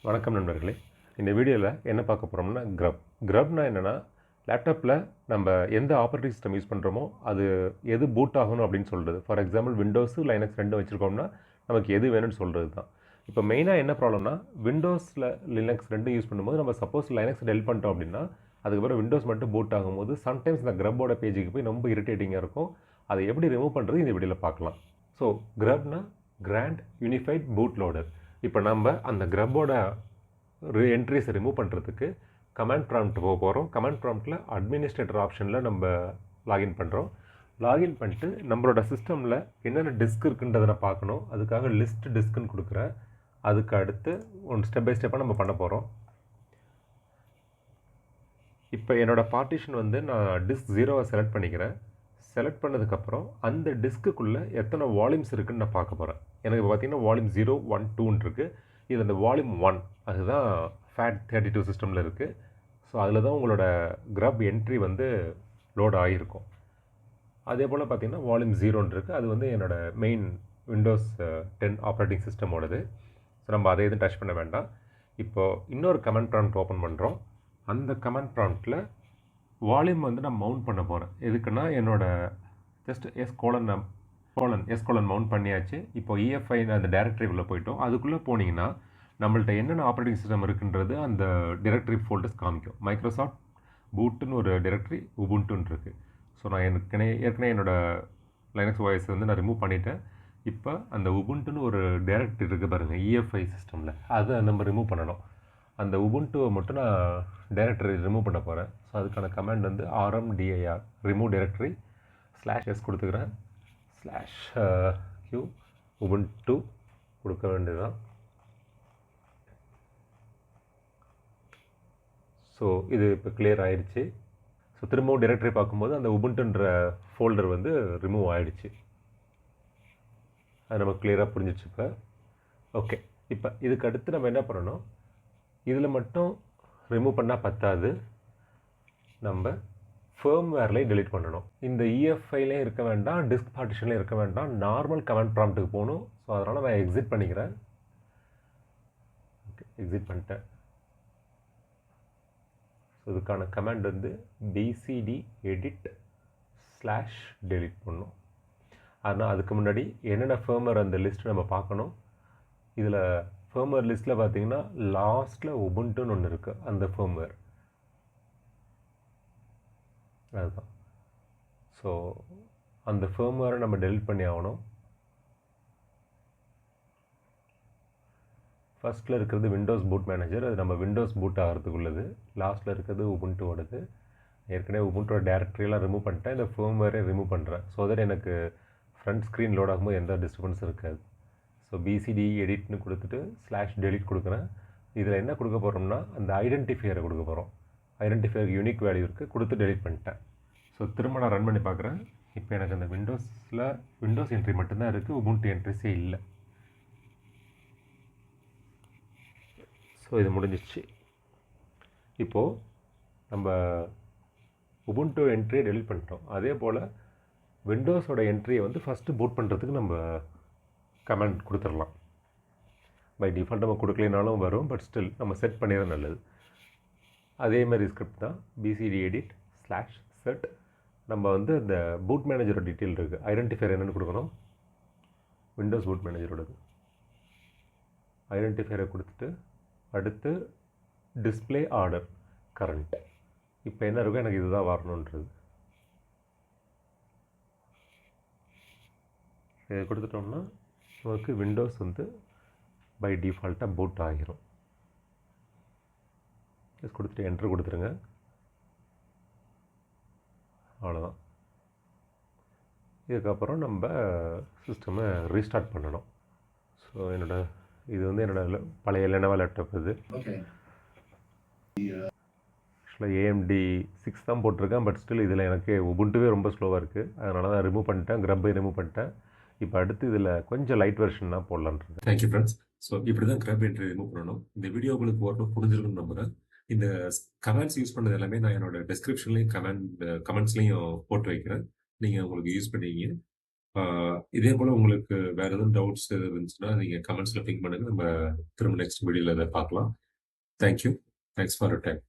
வணக்கம் நண்பர்களே. இந்த வீடியோவில் என்ன பார்க்க போகிறோம்னா க்ரப்னா என்னென்னா, லேப்டாப்பில் நம்ம எந்த ஆப்ரேட்டிங் சிஸ்டம் யூஸ் பண்ணுறோமோ அது எது பூட் ஆகணும் அப்படின்னு சொல்கிறது. ஃபார் எக்ஸாம்பிள் விண்டோஸு லைனக்ஸ் ரெண்டும் வச்சுருக்கோம்னா நமக்கு எது வேணும்னு சொல்கிறது தான். இப்போ மெயினாக என்ன ப்ராப்ளம்னா, விண்டோஸில் லினக்ஸ் ரெண்டும் யூஸ் பண்ணும்போது நம்ம சப்போஸ் லைனக்ஸ் டெல் பண்ணிட்டோம் அப்படின்னா அதுக்கப்புறம் விண்டோஸ் மட்டும் பூட் ஆகும்போது சம்டைம்ஸ் இந்த க்ரப்போட பேஜுக்கு போய் ரொம்ப இரிட்டேட்டிங்காக இருக்கும். அதை எப்படி ரிமூவ் பண்ணுறது இந்த வீடியோவில் பார்க்கலாம். ஸோ க்ரப்னா கிராண்ட் யூனிஃபைட் பூட் லோடர். இப்போ நம்ம அந்த க்ரப்போட என்ட்ரிஸை ரிமூவ் பண்ணுறதுக்கு கமாண்ட் ப்ராம்ப்ட் போக போகிறோம். கமாண்ட் ப்ராம்ப்டில் அட்மினிஸ்ட்ரேட்டர் ஆப்ஷனில் நம்ம லாகின் பண்ணுறோம். லாகின் பண்ணிட்டு நம்மளோட சிஸ்டமில் என்னென்ன டிஸ்க் இருக்குன்றதை நான் பார்க்கணும். அதுக்காக லிஸ்ட் டிஸ்க்குன்னு கொடுக்குறேன். அதுக்கு அடுத்து ஸ்டெப் பை ஸ்டெப்பாக நம்ம பண்ண போகிறோம். இப்போ என்னோடய பார்ட்டிஷன் நான் டிஸ்க் 0வை செலக்ட் பண்ணிக்கிறேன். செலக்ட் பண்ணதுக்கப்புறம் அந்த டிஸ்க்குள்ளே எத்தனை வால்யூம்ஸ் இருக்குதுன்னு நான் பார்க்க போகிறேன். எனக்கு பார்த்திங்கன்னா வால்யூம் 0, 1, 2ன்னு இருக்குது. இது அந்த வால்யூம் 1 அதுதான் FAT32 சிஸ்டமில் இருக்குது. ஸோ அதில் தான் உங்களோட க்ரப் என்ட்ரி லோட் ஆகியிருக்கும். அதே போல் பார்த்திங்கன்னா வால்யூம் 0ன்னு இருக்குது. அது என்னோடய மெயின் விண்டோஸ் 10 ஆப்ரேட்டிங் சிஸ்டமோடது. ஸோ நம்ம அதை எதுவும் டச் பண்ண வேண்டாம். இப்போது இன்னொரு கமெண்ட் ப்ராம்ப்ட் ஓப்பன் பண்ணுறோம். அந்த கமெண்ட் ப்ராம்ப்டில் வால்யூம் நான் மவுண்ட் பண்ண போகிறேன். எதுக்குன்னா என்னோடய ஜஸ்ட் எஸ் மவுண்ட் பண்ணியாச்சு. இப்போ EFI அந்த டைரக்டரிக்குள்ளே போயிட்டோம். அதுக்குள்ளே போனீங்கன்னா நம்மள்ட்ட என்னென்ன ஆப்ரேட்டிங் சிஸ்டம் இருக்குன்றது அந்த டைரக்டரி ஃபோல்டர்ஸ் காமிக்கும். மைக்ரோசாஃப்ட் பூட்டுன்னு ஒரு டைரக்டரி, உபுண்டுன்னு இருக்குது. ஸோ நான் ஏற்கனவே என்னோடய லைனக்ஸ் வாய்ஸ் நான் ரிமூவ் பண்ணிவிட்டேன். இப்போ அந்த உபுண்டுன்னு ஒரு டைரக்டரி இருக்குது பாருங்கள், EFI சிஸ்டமில் அதை நம்ம ரிமூவ் பண்ணணும். அந்த உபுண்டுவை மட்டும் நான் டைரக்டரி ரிமூவ் பண்ண போகிறேன். ஸோ அதுக்கான command RMDIR remove directory /s கொடுத்துக்கிறேன். /q உபுண்டு கொடுக்க வேண்டியதுதான். ஸோ இது இப்போ கிளியர் ஆகிடுச்சு. ஸோ திரும்பவும் டைரக்டரி பார்க்கும்போது அந்த உபுண்டுன்ற ஃபோல்டர் ரிமூவ் ஆகிடுச்சு. அது நமக்கு கிளியராக புரிஞ்சிச்சு இப்போ. ஓகே, இப்போ இதுக்கு அடுத்து நம்ம என்ன பண்ணணும், இதில் மட்டும் ரிமூவ் பண்ணால் பத்தாது, நம்ம ஃபர்ம்வேர்லேயும் டெலிட் பண்ணணும். இந்த EFIலையும் இருக்க வேண்டாம், டிஸ்க் பார்ட்டிஷன்லையும் இருக்க வேண்டாம், நார்மல் கமெண்ட் ப்ராம்ப்ட்டுக்கு போகணும். ஸோ அதனால் நான் எக்ஸிட் பண்ணிக்கிறேன். ஓகே, எக்ஸிட் பண்ணிட்டேன். ஸோ இதுக்கான கமெண்ட் BCD edit /delete பண்ணணும். ஆனால் அதுக்கு முன்னாடி என்னென்ன ஃபர்ம்வேர் அந்த லிஸ்ட்டு நம்ம பார்க்கணும். இதில் ஃபர்ம்வேர் லிஸ்ட்டில் பார்த்தீங்கன்னா லாஸ்ட்டில் உபுண்டுன்னு ஒன்று இருக்குது. அந்த ஃபர்ம்வேர் அதுதான். ஸோ அந்த ஃபர்ம்வேரை நம்ம டெலிட் பண்ணி ஆகணும். ஃபஸ்ட்டில் இருக்கிறது விண்டோஸ் பூட் மேனேஜர், அது நம்ம விண்டோஸ் பூட் ஆகிறதுக்குள்ளது. லாஸ்ட்டில் இருக்கிறது உபுண்டுவோடது. ஏற்கனவே உபுண்டோட டேரக்டரியெல்லாம் ரிமூவ் பண்ணிட்டேன். இந்த ஃபர்ம்வேரை ரிமூவ் பண்ணுறேன். ஸோ தட் எனக்கு ஃப்ரண்ட் ஸ்க்ரீன் லோட் ஆகும்போது எந்த டிஸ்டர்பன்ஸும் இருக்காது. ஸோ BCD editன்னு கொடுத்துட்டு /delete கொடுக்குறேன். இதில் என்ன கொடுக்க போகிறோம்னா அந்த ஐடென்டிஃபையரை கொடுக்க போகிறோம். ஐடென்டிஃபையருக்கு யூனிக் வேல்யூ இருக்குது, கொடுத்து டெலிட் பண்ணிட்டேன். ஸோ திரும்ப நான் ரன் பண்ணி பார்க்குறேன். இப்போ எனக்கு அந்த விண்டோஸ் என்ட்ரி மட்டும்தான் இருக்குது, உபுண்டு என்ட்ரிஸே இல்லை. ஸோ இது முடிஞ்சிச்சு. இப்போது நம்ம உபுண்டு என்ட்ரியை டெலிட் பண்ணிட்டோம். அதே போல் விண்டோஸோட என்ட்ரியை ஃபஸ்ட்டு பூட் பண்ணுறதுக்கு நம்ம கமெண்ட் கொடுத்துடலாம். பை டிஃபால்ட் நம்ம கொடுக்கலைனாலும் வரும், பட் ஸ்டில் நம்ம செட் பண்ணிடுறது நல்லது. அதே மாதிரி ஸ்கிரிப்ட் தான் BCD edit /set. நம்ம அந்த பூட் மேனேஜரோட டீட்டெயில் இருக்குது. ஐடென்டிஃபையர் என்னென்னு கொடுக்கணும், விண்டோஸ் பூட் மேனேஜரோடது. ஐடென்டிஃபையரை கொடுத்துட்டு அடுத்து டிஸ்பிளே ஆர்டர் கரண்ட். இப்போ என்ன இருக்கோ எனக்கு இதுதான் வரணுன்றது. இதை கொடுத்துட்டோம்னா நமக்கு விண்டோஸ் பை டிஃபால்ட்டாக பூட் ஆகிரும். கொடுத்துட்டு என்ட்ரு கொடுத்துருங்க. அவ்வளோதான். இதுக்கப்புறம் நம்ம சிஸ்டமை ரீஸ்டார்ட் பண்ணணும். ஸோ இது என்னோடய பழைய லெனோவோ லேப்டாப். இது ஆக்சுவலாக AMD 6 தான் போட்டிருக்கேன், பட் ஸ்டில் இதில் எனக்கு உபுண்டுவே ரொம்ப ஸ்லோவாக இருக்குது. அதனால தான் ரிமூவ் பண்ணிட்டேன், க்ரப்பை ரிமூவ் பண்ணிட்டேன். இப்போ அடுத்து இதில் கொஞ்சம் லைட் வெர்ஷன் தான் போடலான்றது. Thank you friends. ஸோ இப்படி தான் க்ரப் என்ட்ரி ரிமூவ் பண்ணணும். இந்த வீடியோ உங்களுக்கு ஓரளவு புரிஞ்சிருக்குன்னு நம்புகிறேன். இந்த கமெண்ட்ஸ் யூஸ் பண்ணது எல்லாமே நான் என்னோட டிஸ்கிரிப்ஷன்லையும் கமெண்ட்ஸ்லையும் போட்டு வைக்கிறேன். நீங்கள் உங்களுக்கு யூஸ் பண்ணுவீங்க. இதே போல உங்களுக்கு வேற எதுவும் டவுட்ஸ் எதுவும் இருந்துச்சுன்னா நீங்க கமெண்ட்ஸ்ல பிங் பண்ணுங்க. நம்ம திரும்ப நெக்ஸ்ட் வீடியோல இதை பார்க்கலாம். தேங்க்யூ. Thanks for time.